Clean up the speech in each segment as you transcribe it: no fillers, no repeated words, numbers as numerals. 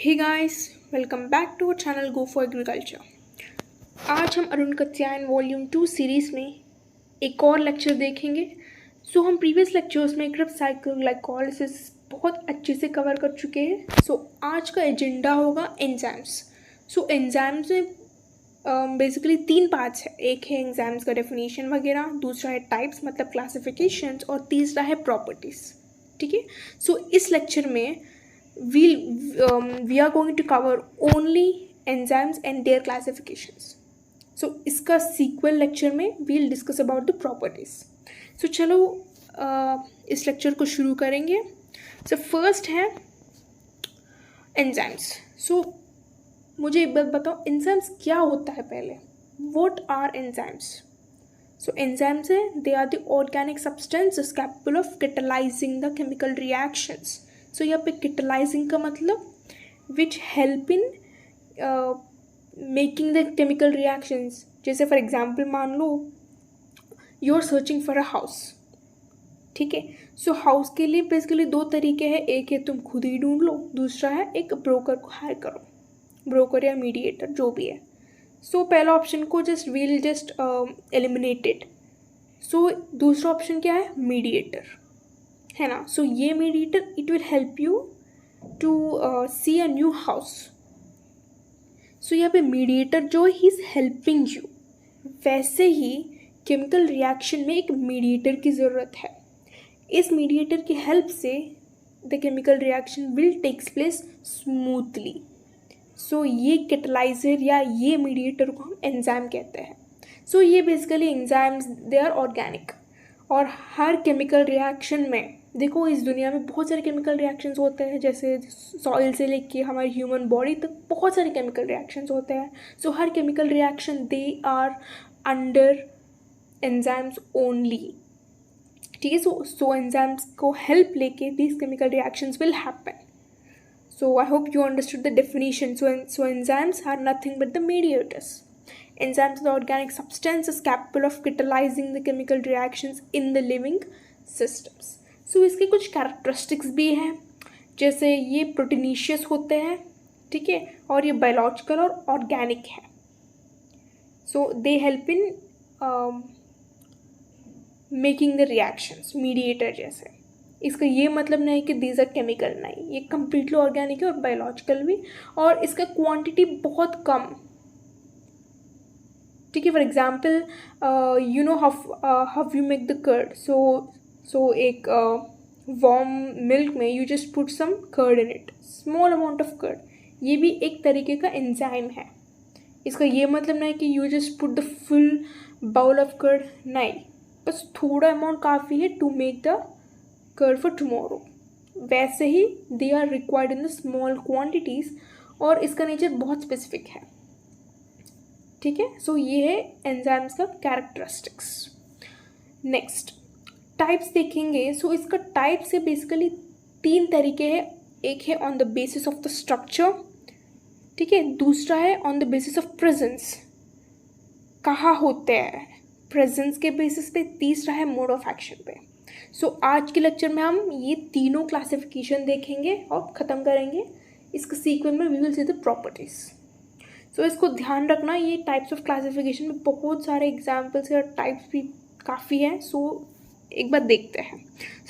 Hey guys, welcome back to our channel Go for Agriculture. आज हम Arun Katyayan volume 2 series में एक और लेक्चर देखेंगे। हम प्रीवियस लेक्चर्स में क्रिप्स साइकिल ग्लाइकोलाइसिस बहुत अच्छे से कवर कर चुके हैं। आज का एजेंडा होगा एंजाइम्स। एंजाइम्स में बेसिकली 3 पार्ट्स है। एक है एंजाइम्स का डेफिनेशन वगैरह, दूसरा है टाइप्स मतलब क्लासिफिकेशंस, और तीसरा है प्रॉपर्टीज़। ठीक है। इस लेक्चर में we are going to cover only enzymes and their classifications. इसका sequel lecture में we'll discuss about the properties. चलो इस lecture को शुरू करेंगे। first है enzymes. मुझे एक बात बताओ, enzymes क्या होता है पहले? What are enzymes? Enzymes है, they are the organic substances capable of catalyzing the chemical reactions. यहाँ पे catalyzing का मतलब which help in making the chemical reactions. जैसे फॉर एग्जाम्पल मान लो you are searching for a house, ठीक है। House के लिए बेसिकली 2 तरीके हैं। एक है तुम खुद ही ढूंढ लो, दूसरा है एक ब्रोकर को हायर करो, ब्रोकर या मीडिएटर जो भी है। पहला ऑप्शन को वील जस्ट एलिमिनेटेड। दूसरा ऑप्शन क्या है? मीडिएटर, है ना। ये mediator it will help you to see a new house. यहाँ पे मीडिएटर जो ही इज हेल्पिंग यू, वैसे ही केमिकल रिएक्शन में एक मीडिएटर की ज़रूरत है। इस मीडिएटर की हेल्प से the chemical reaction will takes place smoothly. ये कैटलाइजर या ये मीडिएटर को हम एंजाइम कहते हैं। ये basically enzymes they are organic, और हर केमिकल रिएक्शन में देखो, इस दुनिया में बहुत सारे केमिकल रिएक्शंस होते हैं। जैसे सॉइल से लेके हमारी ह्यूमन बॉडी तक बहुत सारे केमिकल रिएक्शंस होते हैं। हर chemical reaction they are under enzymes only, ठीक है। एंजाइम्स को हेल्प लेके these chemical reactions will happen. I hope you understood the definition. Enzymes are nothing but the mediators. Enzymes are organic substances capable of catalyzing the chemical reactions in the living systems. इसके कुछ characteristics भी हैं, जैसे ये proteinaceous होते हैं, ठीक है, और ये बायोलॉजिकल और ऑर्गेनिक है। They help in making the reactions, mediator जैसे। इसका ये मतलब नहीं कि दीज आर केमिकल, नहीं, ये कम्प्लीटली ऑर्गेनिक है और बायोलॉजिकल भी, और इसका क्वांटिटी बहुत कम, ठीक है। For example you know how you make the curd. एक वार्म मिल्क में you just put some curd in it, small amount of curd, ये भी एक तरीके का एंजाइम है। इसका ये मतलब नहीं कि you just put the full bowl of curd, नहीं, बस थोड़ा अमाउंट काफ़ी है to make the curd for tomorrow. वैसे ही they are required in the small quantities, और इसका नेचर बहुत स्पेसिफिक है, ठीक है। ये है एंजाइम्स का कैरेक्टरिस्टिक्स। नेक्स्ट टाइप्स देखेंगे। इसका टाइप से बेसिकली 3 तरीके हैं। एक है on the basis of the structure, ठीक है, दूसरा है on the basis of presence, कहाँ होते हैं प्रेजेंस के बेसिस पे, तीसरा है मोड ऑफ एक्शन पे। आज के लेक्चर में हम ये तीनों क्लासिफिकेशन देखेंगे और ख़त्म करेंगे। इसके सीक्वेंस में we will see the properties. इसको ध्यान रखना, ये टाइप्स ऑफ क्लासिफिकेशन में बहुत सारे एग्जाम्पल्स और टाइप्स भी काफ़ी हैं। एक बार देखते हैं।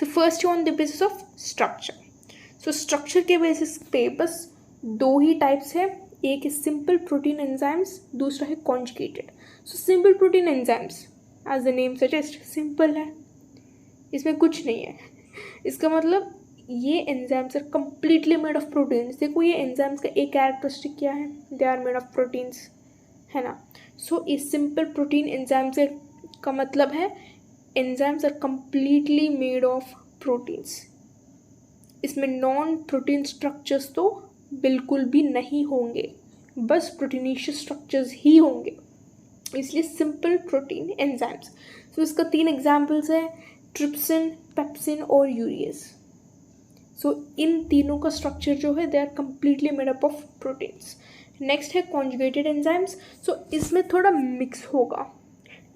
First on the basis of structure. Structure के बेसिस पे बस 2 ही टाइप्स है। एक है सिंपल प्रोटीन एंजाइम्स, दूसरा है conjugated. Simple protein enzymes as the name suggest, simple है, इसमें कुछ नहीं है। इसका मतलब ये enzymes are completely made of proteins. देखो ये एंजाइम्स का एक कैरेक्टरिस्टिक क्या है, they are made of proteins, है ना। ये सिंपल प्रोटीन एंजाइम्स का मतलब है enzymes are completely made of proteins. इसमें नॉन प्रोटीन स्ट्रक्चर्स तो बिल्कुल भी नहीं होंगे, बस प्रोटीनिशियस स्ट्रक्चर्स ही होंगे, इसलिए सिंपल प्रोटीन एंजाइम्स। इसका 3 एग्जाम्पल्स हैं, ट्रिप्सिन, पेप्सिन और यूरियस। इन तीनों का स्ट्रक्चर जो है they are completely made up of proteins. Next है कॉन्जुगेटेड एंजाइम्स। इसमें थोड़ा मिक्स होगा,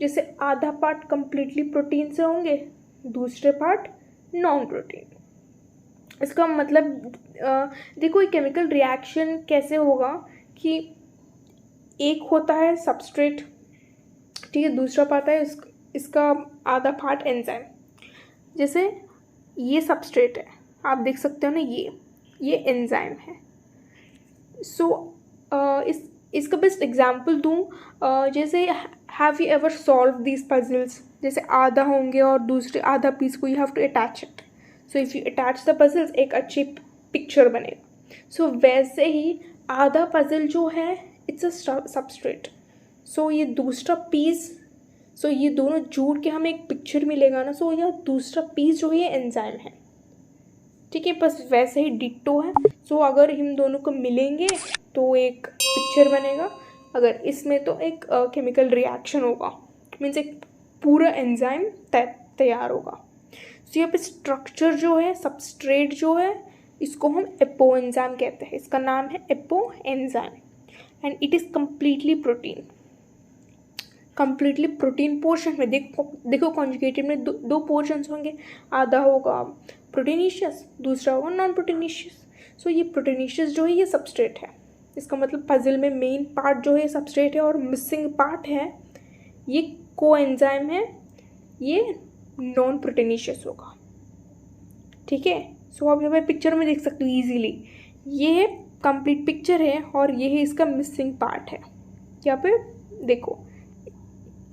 जैसे आधा पार्ट कम्प्लीटली प्रोटीन से होंगे, दूसरे पार्ट नॉन प्रोटीन। इसका मतलब देखो ये केमिकल रिएक्शन कैसे होगा कि एक होता है सबस्ट्रेट, ठीक है, दूसरा पार्ट है इसका आधा पार्ट एंजाइम। जैसे ये सबस्ट्रेट है, आप देख सकते हो ना, ये एंजाइम है। सो इसका बेस्ट एग्जांपल दूँ, जैसे have you ever solve these puzzles, जैसे आधा होंगे और दूसरे आधा पीस को you have to attach it. So if you attach the puzzles एक अच्छी पिक्चर बनेगा। सो वैसे ही आधा पजल जो है इट्स अ सबस्ट्रेट। सो ये दूसरा पीस, सो ये दोनों जोड़ के हमें एक पिक्चर मिलेगा ना, सो यह दूसरा पीस जो है ये एंजाइम है, ठीक है। बस वैसे ही डिट्टो है। सो अगर इन दोनों को मिलेंगे तो एक पिक्चर बनेगा, अगर इसमें तो एक केमिकल रिएक्शन होगा, मीन्स एक पूरा एंजाइम तैयार होगा। सो यहाँ पे स्ट्रक्चर जो है, सबस्ट्रेट जो है, इसको हम एपो एंजाइम कहते हैं। इसका नाम है apo enzyme and it is completely protein portion में। देखो कॉन्जुगेटेड में दो पोर्शंस होंगे, आधा होगा प्रोटीनिशियस, दूसरा होगा नॉन प्रोटीनिशियस। सो ये प्रोटीनिशियस जो है ये सबस्ट्रेट है। इसका मतलब पजल में मेन पार्ट जो है सबस्ट्रेट है और मिसिंग पार्ट है ये कोएंजाइम है, ये नॉन प्रोटीनिशियस होगा, ठीक है। सो आप यहाँ पे पिक्चर में देख सकते हो इजीली, ये कंप्लीट पिक्चर है और ये है इसका मिसिंग पार्ट है। यहाँ पे देखो,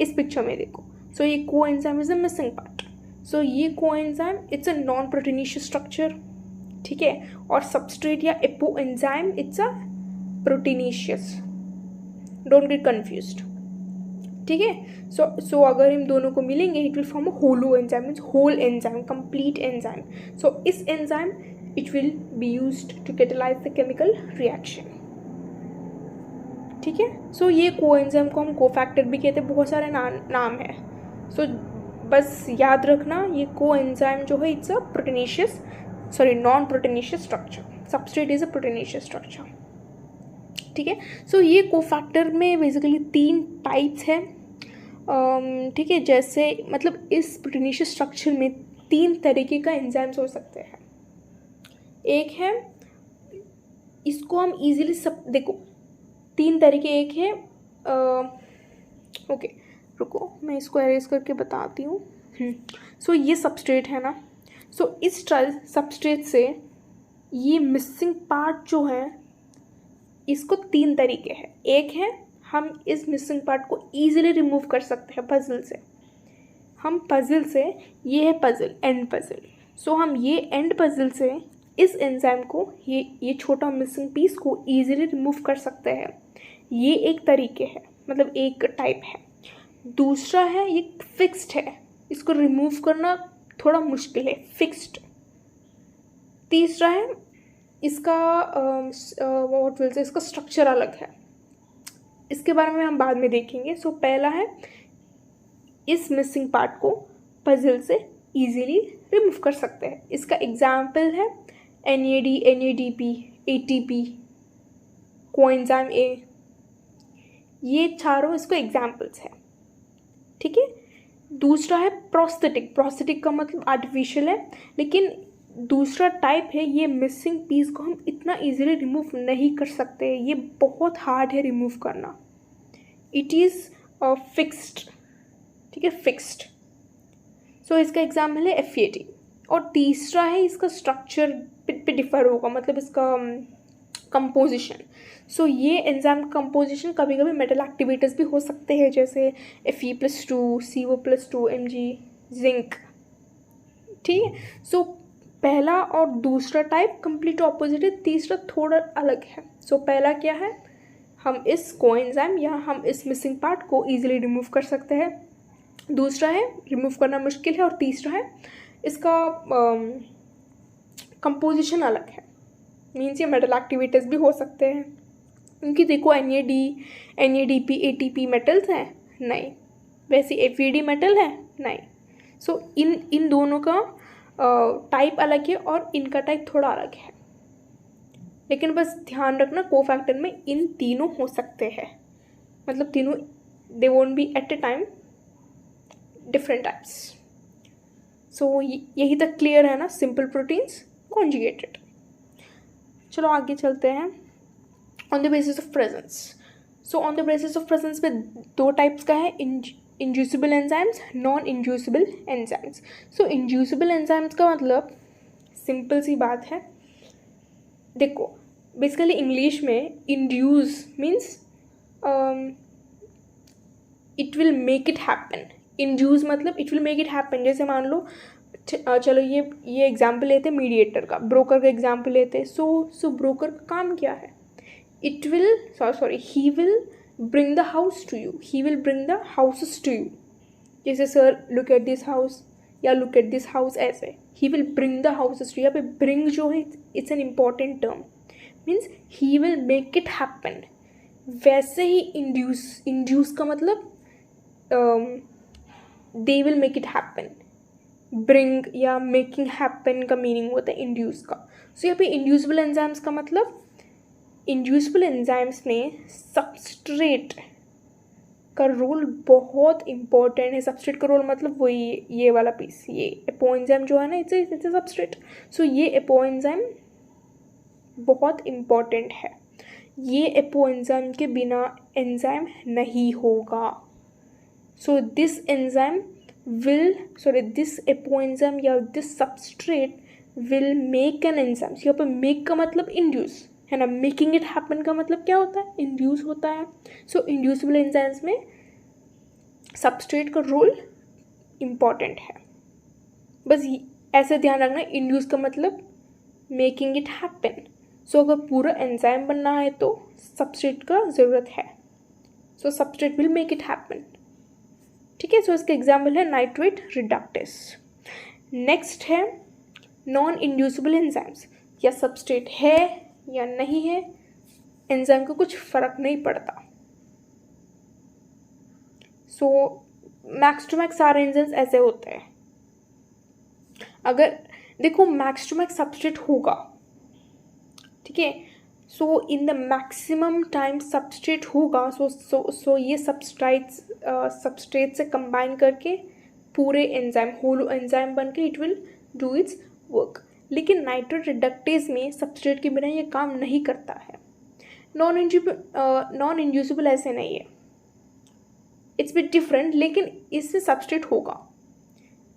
इस पिक्चर में देखो, सो ये coenzyme is a missing part. So ये coenzyme it's a non proteinaceous structure, ठीक है, और सबस्ट्रेट या apo enzyme it's a proteinaceous, don't get confused, ठीक है। सो अगर इन दोनों को मिलेंगे it will form a holo enzyme, means whole enzyme, complete enzyme. So इस enzyme it will be used to catalyse the chemical reaction, ठीक है। सो ये कोएंजाइम को हम कोफैक्टर भी कहते हैं, बहुत सारे नाम है। सो बस याद रखना ये कोएंजाइम जो है it's a non proteinaceous structure, substrate is a proteinaceous structure, ठीक है। सो ये कोफैक्टर में बेसिकली 3 टाइप्स हैं, ठीक है। जैसे मतलब इस प्रोटीनिशियस स्ट्रक्चर में 3 तरीके का एंजाइम्स हो सकते हैं। एक है, इसको हम इजीली सब देखो 3 तरीके, एक है ओके रुको मैं इसको अरेज करके बताती हूँ। सो ये सबस्ट्रेट है ना, सो इस सबस्ट्रेट से ये मिसिंग पार्ट जो है इसको 3 तरीके हैं। एक है हम इस मिसिंग पार्ट को ईजिली रिमूव कर सकते हैं पजल से, हम पजल से, ये है पजल, एंड पजल, सो हम ये एंड पजल से इस एंजाइम को, ये छोटा मिसिंग पीस को ईजिली रिमूव कर सकते हैं। ये एक तरीके है, मतलब एक टाइप है। दूसरा है ये फिक्स्ड है, इसको रिमूव करना थोड़ा मुश्किल है, फिक्स्ड। तीसरा है इसका व्हाट विल से इसका स्ट्रक्चर अलग है, इसके बारे में हम बाद में देखेंगे। सो पहला है इस मिसिंग पार्ट को पजल से इजीली रिमूव कर सकते हैं। इसका एग्जाम्पल है NAD, NADP, ATP, coenzyme A, ये चारों इसको एग्जाम्पल्स हैं, ठीक है। दूसरा है प्रोस्थेटिक का मतलब आर्टिफिशियल है, लेकिन दूसरा टाइप है ये मिसिंग पीस को हम इतना इजीली रिमूव नहीं कर सकते, ये बहुत हार्ड है रिमूव करना, इट इज़ फिक्स्ड, ठीक है, फिक्स्ड। सो इसका एग्जाम्पल है FAT। और तीसरा है इसका स्ट्रक्चर पे डिफर होगा, मतलब इसका कंपोजिशन। सो ये एंजाइम कंपोजिशन कभी कभी मेटल एक्टिवेटर्स भी हो सकते हैं, जैसे Fe+2, CO+2, Mg, जिंक, ठीक है। सो पहला और दूसरा टाइप कंप्लीट ऑपोजिट है, तीसरा थोड़ा अलग है। सो पहला क्या है, हम इस कोएंजाइम या हम इस मिसिंग पार्ट को ईजिली रिमूव कर सकते हैं, दूसरा है रिमूव करना मुश्किल है, और तीसरा है इसका कंपोजिशन अलग है, मीन्स ये मेटल एक्टिवेटर्स भी हो सकते हैं। क्योंकि देखो NAD, NADP, ATP मेटल्स हैं नहीं, वैसे FAD मेटल है नहीं। सो इन दोनों का टाइप अलग है और इनका टाइप थोड़ा अलग है, लेकिन बस ध्यान रखना कोफैक्टर में इन तीनों हो सकते हैं, मतलब तीनों, they won't be at a time different types. So यही तक क्लियर है ना, सिंपल प्रोटीन्स कॉन्जुगेटेड। चलो आगे चलते हैं। On the basis of presence. So on the basis of presence में दो टाइप्स का है, inducible enzymes, non inducible enzymes. So inducible enzymes का मतलब सिंपल सी बात है, देखो बेसिकली इंग्लिश में induce means it will make it happen. Induce मतलब it will make it happen. जैसे मान लो चलो ये एग्जाम्पल लेते हैं मीडिएटर का, ब्रोकर का एग्जाम्पल लेते हैं। सो ब्रोकर का काम क्या है, it will he will bring the house to you, he will bring the houses to you. जैसे sir look at this house या लुक एट दिस हाउस, ऐसे ही will bring the houses to. यहाँ पे ब्रिंग जो है it's an important term, means he will make it happen. वैसे ही इंड्यूस का मतलब they will make it happen. Bring या मेकिंग हैपन का मीनिंग होता है इंड्यूस का। सो यहाँ पे इंड्यूसिबल एंजाइम्स का मतलब, इंड्यूसिबल एंजाइम्स में सबस्ट्रेट का रोल बहुत इंपॉर्टेंट है। सबस्ट्रेट का रोल मतलब वही ये वाला पीस, ये एपोएंजाइम जो है ना, इट्स अ सबस्ट्रेट। सो ये एपोएंजाइम बहुत इम्पॉर्टेंट है। ये एपोएंजाइम के बिना एंजाइम नहीं होगा। सो दिस एपोएंजाइम या this substrate will make an enzyme. यहाँ पर मेक का मतलब इंड्यूस है ना, मेकिंग इट हैपन का मतलब क्या होता है, इंड्यूस होता है। सो इंड्यूसिबल एंजाइम्स में सबस्ट्रेट का रोल इम्पॉर्टेंट है। बस ऐसे ध्यान रखना, इंड्यूस का मतलब मेकिंग इट हैपन। सो अगर पूरा एंजाइम बनना है तो सबस्ट्रेट का ज़रूरत है। So substrate will make it happen. ठीक है। सो इसका एग्जाम्पल है नाइट्रेट रिडक्टेस। नेक्स्ट है नॉन इंड्यूसिबल एंजाइम्स। या सबस्ट्रेट है या नहीं है, एंजाइम को कुछ फ़र्क नहीं पड़ता। सो मैक्स टू मैक्स सारे एंजाइम्स ऐसे होते हैं। अगर देखो मैक्स टू मैक्स सबस्ट्रेट होगा, ठीक है, so in the maximum time substrate होगा। सो ये सबस्ट्रेट से कंबाइन करके पूरे एंजाइम होलो एंजाइम बन के it will do it's work. लेकिन नाइट्रेट रिडक्टेज में सबस्ट्रेट के बिना ये काम नहीं करता है। नॉन इंड्यूसिबल ऐसे नहीं है, इट्स बिट डिफरेंट, लेकिन इससे सबस्ट्रेट होगा।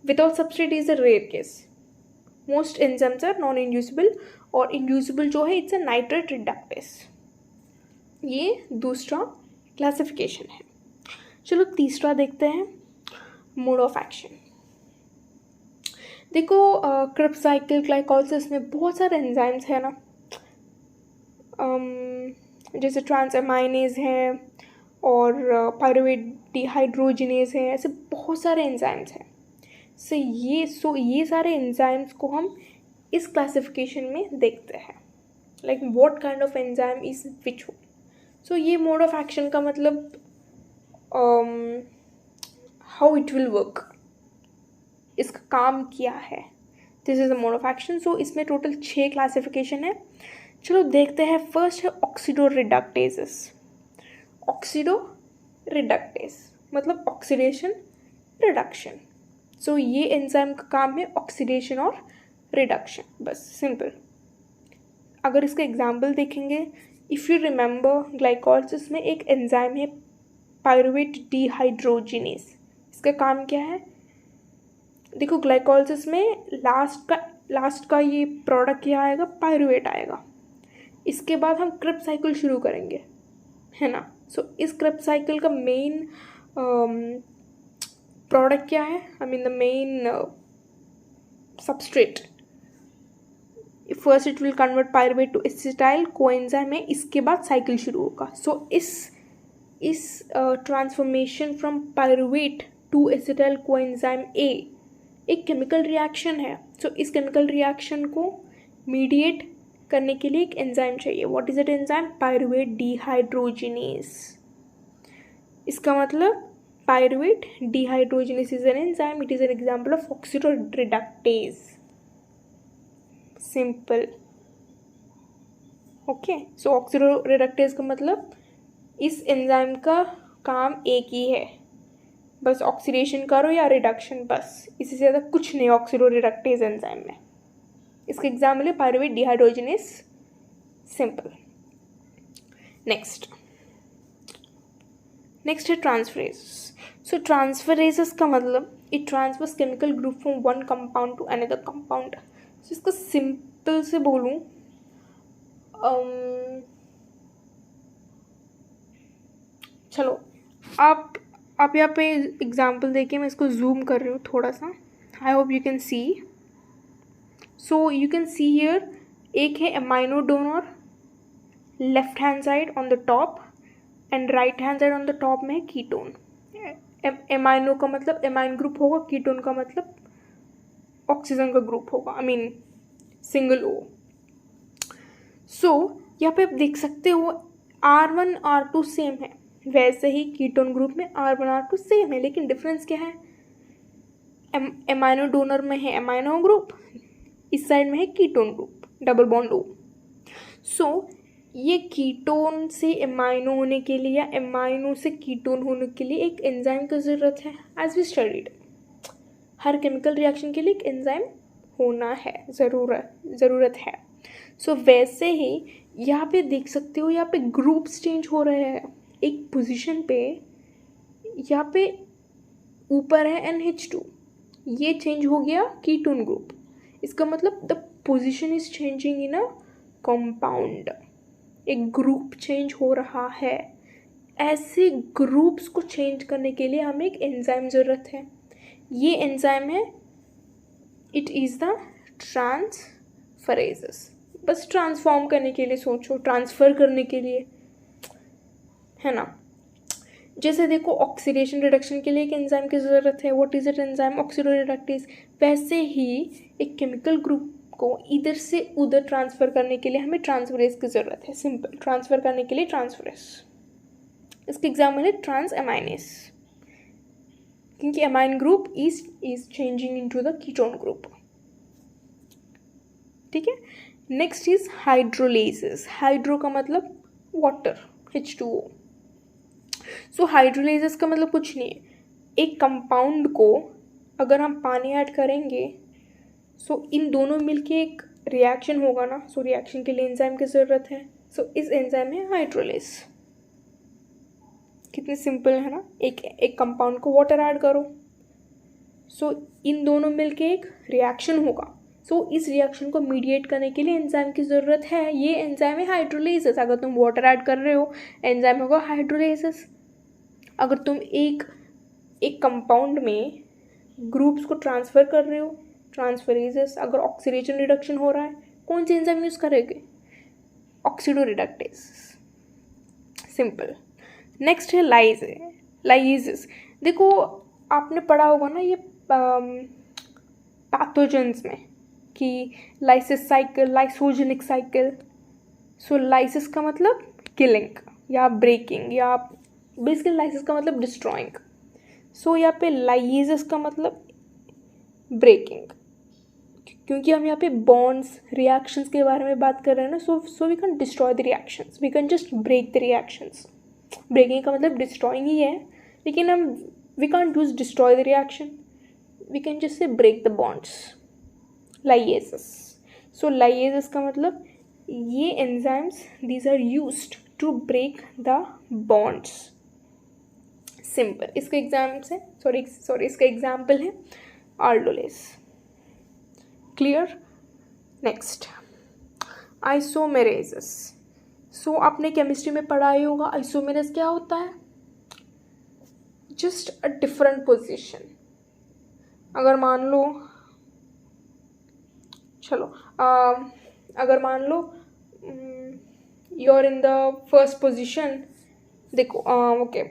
Without substrate is a rare case. Most enzymes are non inducible, और इंड्यूसिबल जो है इट्स अ नाइट्रेट रिडक्टेज। ये दूसरा क्लासिफिकेशन है। चलो तीसरा देखते हैं, मोड ऑफ एक्शन। देखो क्रिब्स साइकिल, ग्लाइकोलाइसिस में बहुत सारे एंजाइम्स हैं ना, जैसे ट्रांसएमाइनेज है और पायरुवेट डिहाइड्रोजिनेज है, ऐसे बहुत सारे एंजाइम्स हैं। ये सारे एंजाइम्स को हम इस क्लासिफिकेशन में देखते हैं, like what kind of enzyme is which one. So ये मोड ऑफ एक्शन का मतलब हाउ इट विल वर्क, इसका काम क्या है, this is the mode of action. So इसमें टोटल 6 क्लासिफिकेशन है। चलो देखते हैं। फर्स्ट है ऑक्सीडो रिडक्टेजेस। ऑक्सीडो रिडक्टेज मतलब ऑक्सीडेशन रिडक्शन। सो ये एंजाइम का काम है ऑक्सीडेशन और रिडक्शन, बस सिंपल। अगर इसका एग्जाम्पल देखेंगे, इफ़ यू रिमेंबर ग्लाइकोलाइसिस में एक एंजाइम है पायरुवेट डिहाइड्रोजिनेज। इसका काम क्या है, देखो ग्लाइकोलाइसिस में लास्ट का ये प्रोडक्ट क्या आएगा, पायरुवेट आएगा। इसके बाद हम क्रिब्स साइकिल शुरू करेंगे, है ना। सो इस क्रिब्स साइकिल का मेन प्रोडक्ट क्या है, I mean the main substrate. First it will convert pyruvate to acetyl coenzyme है, इसके बाद साइकिल शुरू होगा। सो इस transformation from pyruvate to acetyl coenzyme A एक केमिकल रिएक्शन है। सो इस केमिकल रिएक्शन को मीडिएट करने के लिए एक एंजाइम चाहिए। What is it enzyme, pyruvate dehydrogenase. इसका मतलब pyruvate dehydrogenase is an enzyme, it is an example of oxido reductase. Simple. Okay. So oxido reductase का मतलब इस एंजाइम का काम एक ही है, बस ऑक्सीडेशन करो या रिडक्शन, बस इससे ज़्यादा कुछ नहीं ऑक्सीडो रिडक्टेज एंजाइम में। इसका एग्जाम्पल है पायरुवेट डिहाइड्रोजनेस। सिंपल। नेक्स्ट है ट्रांसफरेजेस। सो ट्रांसफरेजेस का मतलब it transfers chemical group from one compound to another compound. So इसको सिंपल से बोलूँ, चलो आप यहाँ पे एग्जाम्पल देखिए, मैं इसको जूम कर रही हूँ थोड़ा सा। I hope you can see. So you can see here, एक है amino donor left hand side on the top and right hand side on the top में है कीटोन। एमाइनो का मतलब एमाइन ग्रुप होगा, कीटोन का मतलब ऑक्सीजन का ग्रुप होगा, आई मीन सिंगल ओ। सो यहाँ पे आप देख सकते हो R1 R2 सेम है, वैसे ही कीटोन ग्रुप में R1 R2 सेम है, लेकिन डिफरेंस क्या है, एमाइनो डोनर में है एमाइनो ग्रुप, इस साइड में है ketone group, double bond O। सो ये कीटोन से एमाइनो होने के लिए या एमाइनो से कीटोन होने के लिए एक एंजाइम की ज़रूरत है। एज वी स्टडीड, हर केमिकल रिएक्शन के लिए एक एंजाइम होना है, ज़रूरत है। सो वैसे ही यहाँ पे देख सकते हो, यहाँ पे ग्रुप्स चेंज हो रहे हैं। एक पोजीशन पे यहाँ पे ऊपर है NH2, ये चेंज हो गया कीटोन ग्रुप। इसका मतलब the position is changing in a compound, एक ग्रुप चेंज हो रहा है। ऐसे ग्रुप्स को चेंज करने के लिए हमें एक एंजाइम ज़रूरत है। ये एंजाइम है, इट इज़ द ट्रांसफरेजेस। बस ट्रांसफॉर्म करने के लिए सोचो, ट्रांसफ़र करने के लिए, है ना। जैसे देखो ऑक्सीडेशन रिडक्शन के लिए एक एंजाइम की ज़रूरत है। What is it enzyme? Oxidoreductase. वैसे ही एक केमिकल ग्रुप को इधर से उधर ट्रांसफ़र करने के लिए हमें ट्रांसफरेज की ज़रूरत है। सिंपल, ट्रांसफ़र करने के लिए ट्रांसफरेज। इसका एग्जाम्पल है ट्रांस एमाइनेस, क्योंकि amine group is changing into the ketone group. ठीक है। Next is hydrolysis. हाइड्रो का मतलब वाटर, H2O। सो हाइड्रोलेसिस का मतलब कुछ नहीं है, एक कंपाउंड को अगर हम पानी ऐड करेंगे, सो इन दोनों मिलके एक रिएक्शन होगा ना। सो रिएक्शन के लिए एंजाइम की ज़रूरत है। सो इस एंजाइम है हाइड्रोलेस। कितनी सिंपल है ना। एक कंपाउंड को वाटर ऐड करो, सो इन दोनों मिलके एक रिएक्शन होगा। सो इस रिएक्शन को मीडिएट करने के लिए एंजाइम की ज़रूरत है। ये एंजाइम है हाइड्रोलेसिस। अगर तुम वाटर ऐड कर रहे हो, एंजाइम होगा हाइड्रोलेसिस। अगर तुम एक कंपाउंड में ग्रुप्स को ट्रांसफ़र कर रहे हो, ट्रांसफरेजेस। अगर ऑक्सीडेशन रिडक्शन हो रहा है, कौन सी एंजाइम यूज़ करेंगे? ऑक्सीडोरिडक्टेज। सिंपल। नेक्स्ट है लाइजेस। देखो आपने पढ़ा होगा ना ये पैथोजेंस में कि लाइसिस साइकिल, लाइसोजेनिक साइकिल। सो लाइसिस का मतलब किलिंग या ब्रेकिंग, या बेसिकली लाइसिस का मतलब डिस्ट्रॉइंग। सो यहाँ पे लाइजेस का मतलब ब्रेकिंग, क्योंकि हम यहाँ पे बॉन्ड्स रिएक्शंस के बारे में बात कर रहे हैं ना। So we can destroy the reactions, we can just break the reactions. Breaking का मतलब डिस्ट्रॉइंग ही है, लेकिन हम we can't use destroy the reaction, we can just say break the bonds. Lyases. So lyases का मतलब ये enzymes, these are used to break the bonds. Simple. इसका इसका एग्जाम्पल है आल्डोलेस। क्लियर। नेक्स्ट आइसोमेरेजेस। सो आपने केमिस्ट्री में पढ़ा ही होगा, आइसोमेरेज क्या होता है? Just a different position. अगर मान लो, चलो अगर मान लो you are in the first position. देखो okay,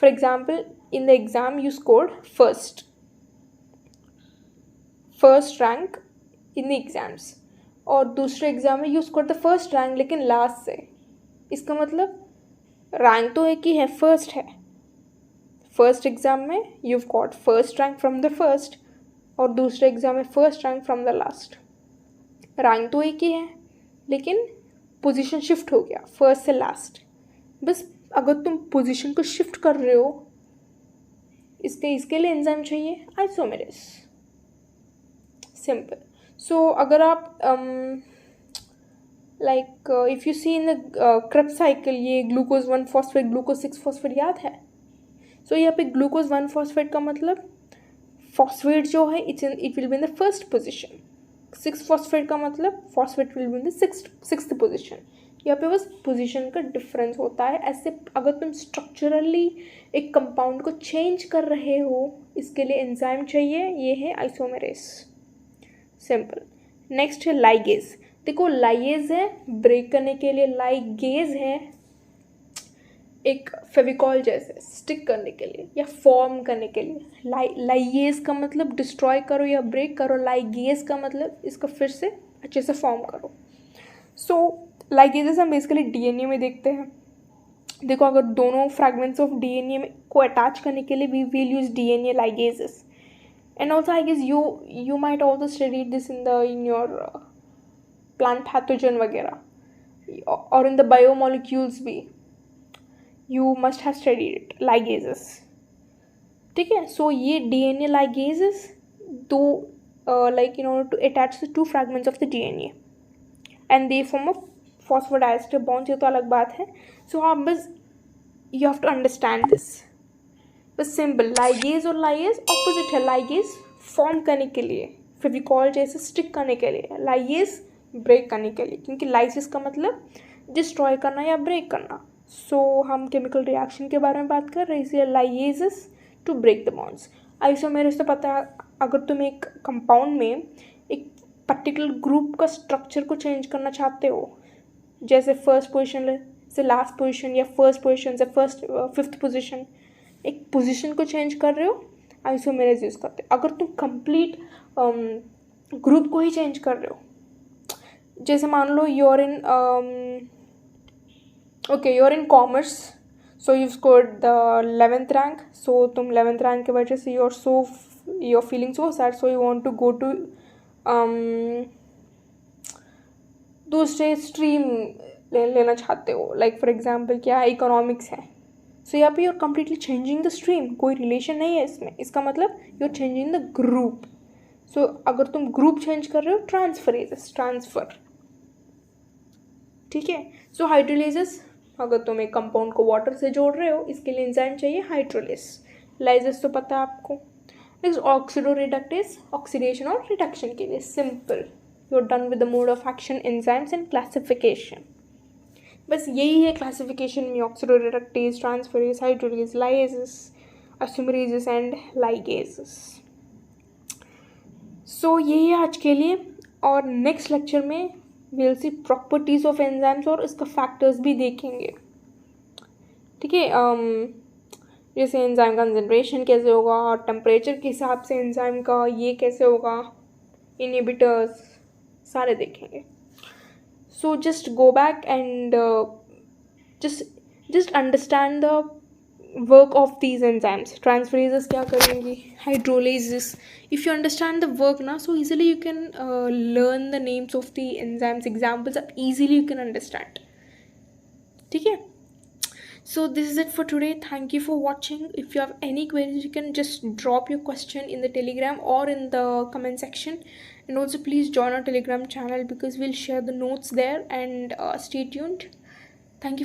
for example in the exam you scored first rank in the exams, और दूसरे एग्जाम में you score the first rank लेकिन लास्ट से। इसका मतलब रैंक तो एक ही है, फर्स्ट है। फर्स्ट एग्जाम में you got first rank from the first, और दूसरे एग्जाम में first rank from the last. Rank तो एक ही है, लेकिन पोजीशन शिफ्ट हो गया फर्स्ट से लास्ट। बस अगर तुम पोजीशन को शिफ्ट कर रहे हो, इसके लिए एंजाइम चाहिए आइसोमेरेज। सिंपल। सो अगर आप like if you see in the Krebs cycle, ये ग्लूकोज 1 फॉस्फेट ग्लूकोज 6 फॉस्फेट याद है? सो यहाँ पे ग्लूकोज 1 फॉस्फेट का मतलब फॉस्फेट जो है it will be in the first position, 6 phosphate का मतलब phosphate will be in the sixth position. यहाँ पे बस पोजीशन का डिफरेंस होता है। ऐसे अगर तुम स्ट्रक्चरली एक कंपाउंड को चेंज कर रहे हो, इसके लिए एंजाइम चाहिए, ये है आइसोमेरेस, सिंपल। नेक्स्ट है लाइगेज। देखो लाइगेज है ब्रेक करने के लिए, लाइगेज है एक फेविकॉल जैसे स्टिक करने के लिए या फॉर्म करने के लिए। लाइगेज का मतलब डिस्ट्रॉय करो या ब्रेक करो, लाइगेज का मतलब इसका फिर से अच्छे से फॉर्म करो। सो लाइगेजेस हम बेसिकली डीएनए में देखते हैं। देखो अगर दोनों फ्रैगमेंट्स ऑफ डीएनए में को अटैच करने के लिए we will use DNA ligases. And also I guess you might also study this in your plant pathogen वगैरह और इन द बायोमोलिक्यूल्स भी you must have studied it, ligases. ठीक है, सो ये डीएनए लाइगेजेस दो like in order to attach the 2 fragments of the DNA and they form a phosphodiester bond, ये तो अलग बात है। सो हाँ बस you have to understand this, बस सिंपल। लाइगेज और लाइगेज ऑपोजिट है। लाइगेज फॉर्म करने के लिए, फेविकॉल जैसे स्टिक करने के लिए, लाइगेज ब्रेक करने के लिए, क्योंकि लाइसिस का मतलब डिस्ट्रॉय करना या ब्रेक करना। सो हम केमिकल रिएक्शन के बारे में बात कर रहे हैं, इसलिए ligases to break the bonds. Isomerases तो पता है, अगर तुम एक कंपाउंड में एक पर्टिकुलर ग्रुप का स्ट्रक्चर को चेंज करना चाहते हो, जैसे फर्स्ट पोजीशन से लास्ट पोजीशन या फर्स्ट पोजीशन से फिफ्थ पोजीशन, एक पोजीशन को चेंज कर रहे हो, आइसोमेरेस यूज़ करते हो। अगर तुम कंप्लीट ग्रुप को ही चेंज कर रहे हो, जैसे मान लो you're in you're in commerce, so you scored the 11th rank, so तुम 11th रैंक की वजह से your feeling so sad, so you want to go to दूसरे स्ट्रीम लेना चाहते हो, लाइक फॉर एग्जाम्पल क्या है, इकोनॉमिक्स है। सो यहाँ पे you're completely changing the stream, कोई रिलेशन नहीं है इसमें, इसका मतलब you're changing the group. So अगर तुम ग्रुप चेंज कर रहे हो, ट्रांसफरेजेस, ट्रांसफर। ठीक है, सो हाइड्रोलेजेस, अगर तुम एक कंपाउंड को वाटर से जोड़ रहे हो, इसके लिए एंजाइम चाहिए हाइड्रोलेस। लाइजेस तो पता है आपको। नेक्स्ट ऑक्सीडोरिडक्टेज, ऑक्सीडेशन और रिडक्शन के लिए, simple. You are done with the mode of action, enzymes and classification. बस यही है क्लासिफिकेशन में, oxidoreductase, transferase, hydrolase, lyases, isomerases and ligases. So यही है आज के लिए, और नेक्स्ट लेक्चर में will see properties of enzymes और इसका फैक्टर्स भी देखेंगे। ठीक है, जैसे एंजाइम कंसंट्रेशन कैसे होगा और टेम्परेचर के हिसाब से एंजाइम का ये कैसे होगा, इनहिबिटर्स सारे देखेंगे। So just go back and just understand the work of these enzymes. Transferases क्या करेंगी, hydrolases. If you understand the work now, so easily you can learn the names of the enzymes, examples easily you can understand. ठीक है, so this is it for today. Thank you for watching. If you have any queries, you can just drop your question in the Telegram or in the comment section, and also please join our Telegram channel because we'll share the notes there, and stay tuned. Thank you.